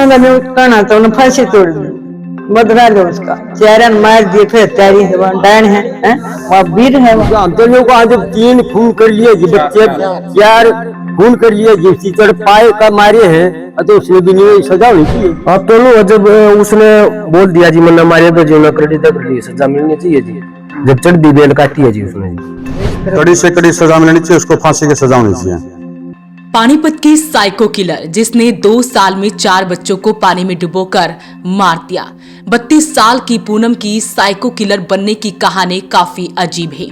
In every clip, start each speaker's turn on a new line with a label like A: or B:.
A: मैं कहना तो उन्हें फांसी तोड़ दी, बदला लो उसका, चेहरा मार दिए, फिर तैयारी डायन है, वहाँ वीर है।
B: अंतरियों को आज 3 खून कर लिए जी बच्चे, 4 खून कर लिए जी, टीचर पाए का मारे हैं, तो उसने भी नहीं सजा हुई थी।
C: अब तो जब उसने बोल दिया जी मन्ना मारे तो जीवन कड़ी तक सजा मिलनी चाहिए जी, जब चढ़ दी बेल काटी है जी उसने जी,
D: कड़ी से कड़ी सजा मिलनी चाहिए, उसको फांसी की सजा होनी चाहिए।
E: पानीपत की साइको किलर जिसने 2 साल में 4 बच्चों को पानी में डुबोकर मार दिया। 32 साल की पूनम की साइको किलर बनने की कहानी काफी अजीब है।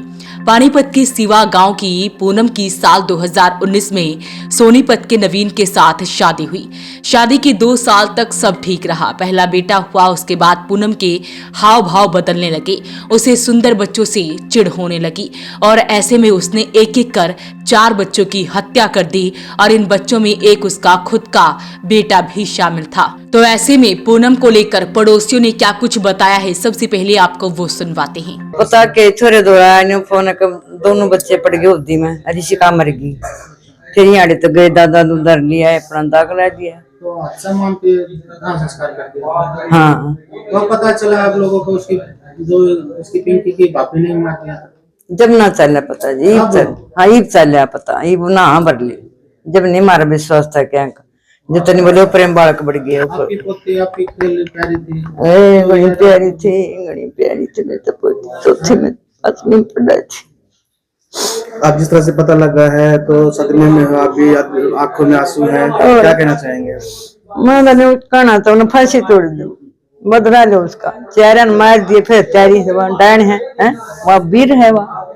E: पानीपत के सिवा गांव की पूनम की साल 2019 में सोनीपत के नवीन के साथ शादी हुई। शादी के 2 साल तक सब ठीक रहा। पहला बेटा हुआ, उसके बाद पूनम के हाव भाव बदलने लगे, उसे सुंदर बच्चों से चिढ़ होने लगी और ऐसे में उसने एक एक कर 4 बच्चों की हत्या कर दी और इन बच्चों में एक उसका खुद का बेटा भी शामिल था। तो ऐसे में पूनम को लेकर पड़ोसियों ने क्या कुछ बताया है, सबसे पहले आपको वो सुनवाते हैं।
A: पता के छोरे दौड़ा फोन कर, दोनों बच्चे पड़ गए उदी में, ऋषिका मर गई, फिर यहाँ तो गए, दादा उधर लिया अपना दाखला दिया,
F: तो सामान पे संस्कार कर दिया।
A: हाँ
F: तो पता चला आप लोगों को उसकी जो उसकी पिंकी की भाभी ने मार दिया,
A: जब ना चल पता जी, हाँ ईब चल पता, ईब ना भर ली, जब नहीं मारा विश्वास था क्या, जितनी बोले प्रेम बालक बढ़ गया।
F: आपकी पोती आपकी प्यारी थी,
A: बड़ी प्यारी थी, बड़ी प्यारी थी, मैं तो पोती चौथी में 5वीं में पढ़ा थी।
F: आप जिस तरह से पता लगा है तो सदमे में हो, आप भी आंखों में आंसू हैं, क्या कहना चाहेंगे?
A: मैं कहना तो उन्हें फांसी तोड़ दी, बदला लो उसका, चेहरा मार दिए, फिर तैयारी डायन है, वहाँ वीर है, वहाँ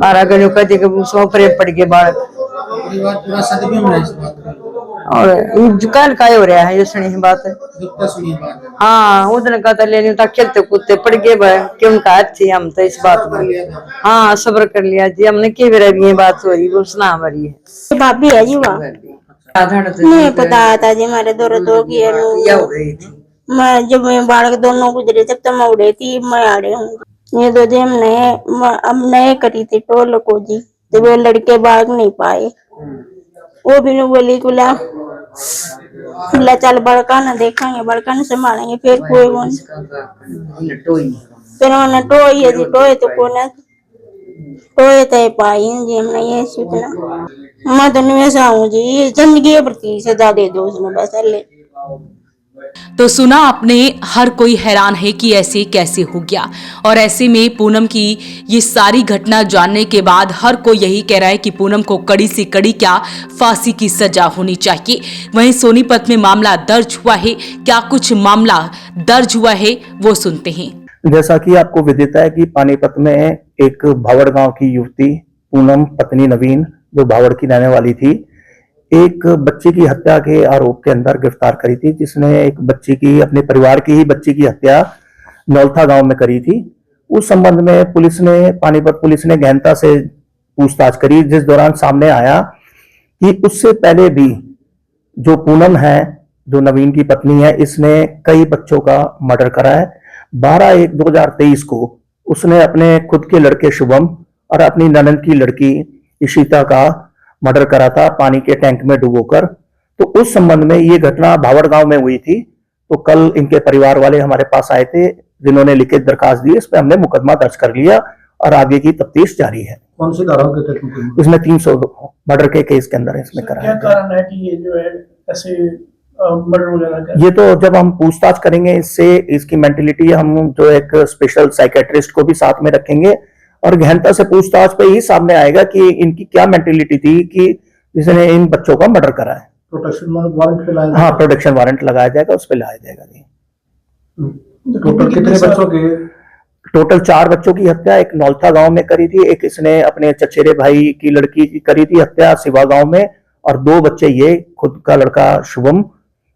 A: मारा गयो कहते कि उसमें प्रेम पड़ गए बालक,
F: परिवार पूरा सदमे में है इस बात का।
A: और जुकाल का हो रहा है, ये सुनी बात है,
F: सुनी बात है।
A: हाँ उधर कहता लेने था, खेलते कूदते पड़ गए क्यों उनका अच्छी, हम तो इस बात में हाँ सब्र कर लिया जी, हमने की ये बात हो रही, वो सुना हमारी है
G: भाभी है जी, वहाँ नहीं पता था जी, हमारे दो की मैं जब मैं बालक दोनों गुजरे तब तो मैं उड़े थी, मैं आड़े हूँ ये दो जी, हम नए करी थी टोल को जी, तो वो लड़के भाग नहीं पाए, वो भी नहीं बोली कुला खुला चल बड़का न देखेंगे, बड़का न संभालेंगे, फिर कोई फिर उन्होंने टोई है जी, टोए तो को न टोए तो पाई जी, हमने ये सोचना, मैं तो निवेश आऊँ जी, जिंदगी प्रति सजा दे दो उसमें बस ले।
E: तो सुना आपने, हर कोई हैरान है कि ऐसे कैसे हो गया। और ऐसे में पूनम की ये सारी घटना जानने के बाद हर कोई यही कह रहा है कि पूनम को कड़ी से कड़ी क्या फांसी की सजा होनी चाहिए। वहीं सोनीपत में मामला दर्ज हुआ है, क्या कुछ मामला दर्ज हुआ है वो सुनते हैं।
C: जैसा कि आपको विदित है कि पानीपत में एक भावड़ गांव की युवती पूनम पत्नी नवीन, जो भावड़ की रहने वाली थी, एक बच्चे की हत्या के आरोप के अंदर गिरफ्तार करी थी, जिसने एक बच्ची की, अपने परिवार की ही बच्ची की हत्या नौलथा गांव में करी थी। उस संबंध में पानीपत पुलिस ने गहनता से पूछताछ करी, जिस दौरान सामने आया कि उससे पहले भी जो पूनम है, जो नवीन की पत्नी है, इसने कई बच्चों का मर्डर करा है। 12/1/2023 को उसने अपने खुद के लड़के शुभम और अपनी ननद की लड़की इशिता का मर्डर करा था, पानी के टैंक में डुबोकर। तो उस संबंध में ये घटना भावड़ गांव में हुई थी। तो कल इनके परिवार वाले हमारे पास आए थे, जिन्होंने लिखित दरखास्त दी, इस पर हमने मुकदमा दर्ज कर लिया और आगे की तफ्तीश जारी है।
F: कौन सी धाराओं के तहत?
C: इसमें 300 मर्डर के केस के अंदर इसमें करा है।
F: क्या कारण है कि ये जो है ऐसे मर्डर वगैरह?
C: ये तो जब हम पूछताछ करेंगे इससे, इसकी मेंटलिटी, हम जो एक स्पेशल साइकेट्रिस्ट को भी साथ में रखेंगे और गहनता से पूछताछ पे ही सामने आएगा कि इनकी क्या मेंटलिटी थी कि जिसने इन बच्चों का मर्डर करा है।
F: प्रोटेक्शन वारंट पे लाया?
C: हाँ, प्रोटेक्शन वारंट लगाया जाएगा, उस पर लाया जाएगा जी।
F: टोटल कितने बच्चों के?
C: टोटल 4 बच्चों की हत्या एक नौलथा गांव में करी थी, एक इसने अपने चचेरे भाई की लड़की की करी थी हत्या सिवा गांव में, और 2 बच्चे ये खुद का लड़का शुभम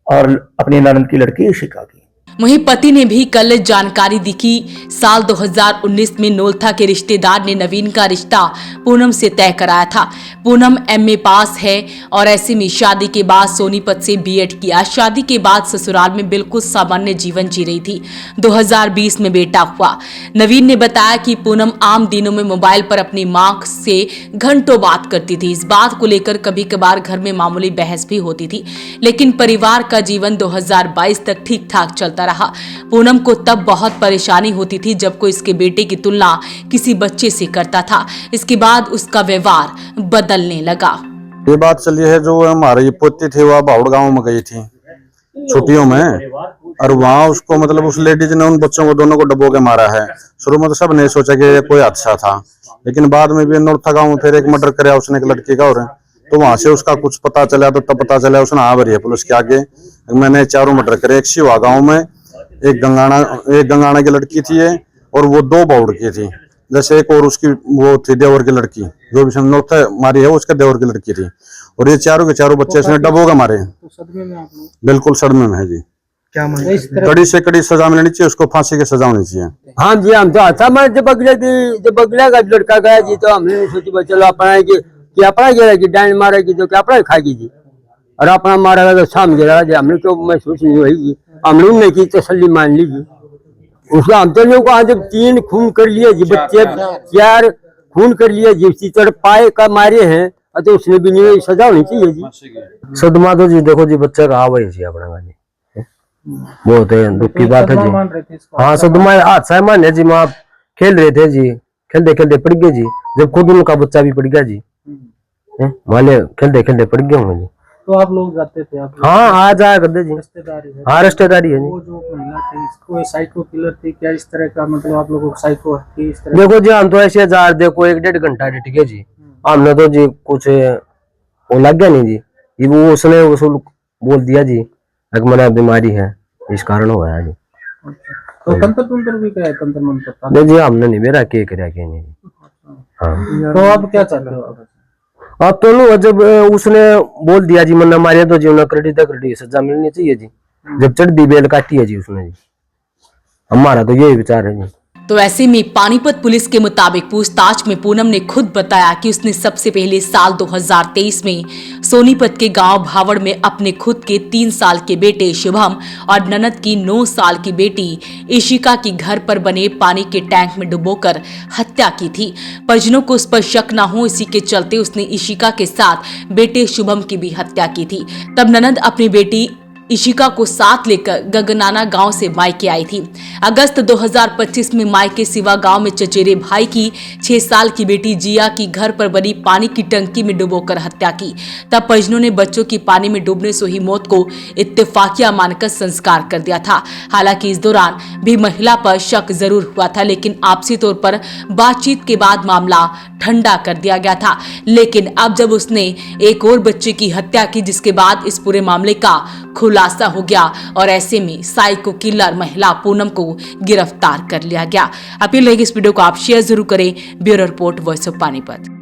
C: और अपनी ननद की लड़की इशिका की।
E: वहीं पति ने भी कल जानकारी दी कि साल 2019 में नोलथा के रिश्तेदार ने नवीन का रिश्ता पूनम से तय कराया था। पूनम एमए पास है और ऐसे में शादी के बाद सोनीपत से बीएड किया। शादी के बाद ससुराल में बिल्कुल सामान्य जीवन जी रही थी। 2020 में बेटा हुआ। नवीन ने बताया कि पूनम आम दिनों में मोबाइल पर अपनी मां से घंटों बात करती थी। इस बात को लेकर कभी कभार घर में मामूली बहस भी होती थी, लेकिन परिवार का जीवन 2022 तक ठीक ठाक चलता रहा। पूनम को तब बहुत परेशानी होती थी जब कोई इसके बेटे की तुलना किसी बच्चे से करता था। इसके बाद उसका व्यवहार बदलने लगा।
D: ये बात चली है, जो हमारी पोती थी वह बावड़ गांव में गई थी छुट्टियों में, और वहां उसको मतलब उस लेडीज ने उन बच्चों को दोनों को डबो के मारा है। शुरू में तो सब ने सोचा कि ये कोई हादसा था, लेकिन बाद में भी नौथा गांव में फिर एक मर्डर कराया उसने एक लड़की का, और तो वहां से उसका कुछ पता चला, तो तब पता चला उसने हाँ भरी है पुलिस के आगे। मैंने 4 मर्डर करे, एक शिवा गांव में, एक गंगाना की लड़की थी ये, और वो 2 बावड़ की थी। जैसे एक और उसकी वो थी देवर की लड़की, जो भी नौथा मारी है उसके देवर की लड़की थी, और ये चारों के चारों बच्चे इसने डबो के मारे।
F: तो सदमे में आप लोग
D: बिल्कुल सदमे में है जी।
F: क्या मांग
D: कड़ी से कड़ी सजा मिलनी चाहिए उसको, फांसी की सजा होनी चाहिए।
B: हाँ जी, हम तो अच्छा मैं जब बगले का लड़का गया जी, तो हमने सोची भाई चलो अपना कि अपना गिरा कि डांड मारेगी तो क्या अपना खाएगी जी, और अपना मारेगा तो शाम गिरा जी। हमने तो महसूस नहीं हुई जी, हमने उन्हें की तसल्ली मान ली जी। उसका हम तो लोग को जब 3 खून कर लिए जी, बच्चे 4 खून कर लिए जी, उसी तरह पाए का मारे हैं, तो उसने भी नहीं सजा होनी चाहिए जी।
H: सदमा तो जी देखो जी, बच्चे का वही जी अपना गाली बहुत है, दुख की बात है जी। हाँ सदमा हादसा है माने जी। माँ खेल रहे थे जी, खेलते खेलते पड़ गए जी, जब खुद उनका बच्चा भी पड़ गया जी। माले खेलते खेलते पड़ गए होंगे जी।
F: तो आप लोग जाते थे? आप
H: हाँ आ जाया करते जी।
F: रिश्तेदारी है?
H: हाँ रिश्तेदारी है जी।
F: वो जो महिला थी इसको साइको किलर थी क्या? इस तरह का मतलब आप लोगों को साइको थी इस तरह?
H: देखो जी हम तो ऐसे जार देखो 1-1.5 घंटा डट गए जी। हमने तो जी कुछ वो लग गया नहीं जी, ये वो उसने उस बोल दिया जी कि मैंने बीमारी है, इस कारण हो गया जी।
F: तो तंत्र भी क्या है? तंत्र मंत्र था?
H: नहीं जी हमने नहीं, मेरा के कराया के नहीं। हाँ
F: तो आप क्या चाहते हो?
H: अब तो लो, जब उसने बोल दिया जी मन्ना मारे तो जी उन्हें करटी सजा मिलनी चाहिए जी। जब चढ़ दी बेल काटी है जी उसने जी, हमारा तो यही विचार है जी।
E: तो ऐसे में पानीपत पुलिस के मुताबिक पूछताछ में पूनम ने खुद बताया कि उसने सबसे पहले साल 2023 में सोनीपत के गांव भावड़ में अपने खुद के 3 साल के बेटे शुभम और ननद की 9 साल की बेटी इशिका की घर पर बने पानी के टैंक में डुबोकर हत्या की थी। परिजनों को उस पर शक न हो, इसी के चलते उसने इशिका के साथ बेटे शुभम की भी हत्या की थी। तब ननद अपनी बेटी इशिका को साथ लेकर गगनाना गांव से मायके आई थी। अगस्त 2025 में मायके सिवा गांव में चचेरे भाई की 6 साल की बेटी जिया की घर पर बनी पानी की टंकी में डुबोकर हत्या की। तब परिजनों ने बच्चों की पानी में डूबने से हुई मौत को इत्तेफाकिया मानकर संस्कार कर दिया था। हालांकि इस दौरान भी महिला पर शक जरूर हुआ था, लेकिन आपसी तौर पर बातचीत के बाद मामला ठंडा कर दिया गया था। लेकिन अब जब उसने एक और बच्चे की हत्या की, जिसके बाद इस पूरे मामले का खुलासा हो गया और ऐसे में साइको किलर महिला पूनम को गिरफ्तार कर लिया गया। अपील रहेगी इस वीडियो को आप शेयर जरूर करें। Bureau report, voice of Panipat.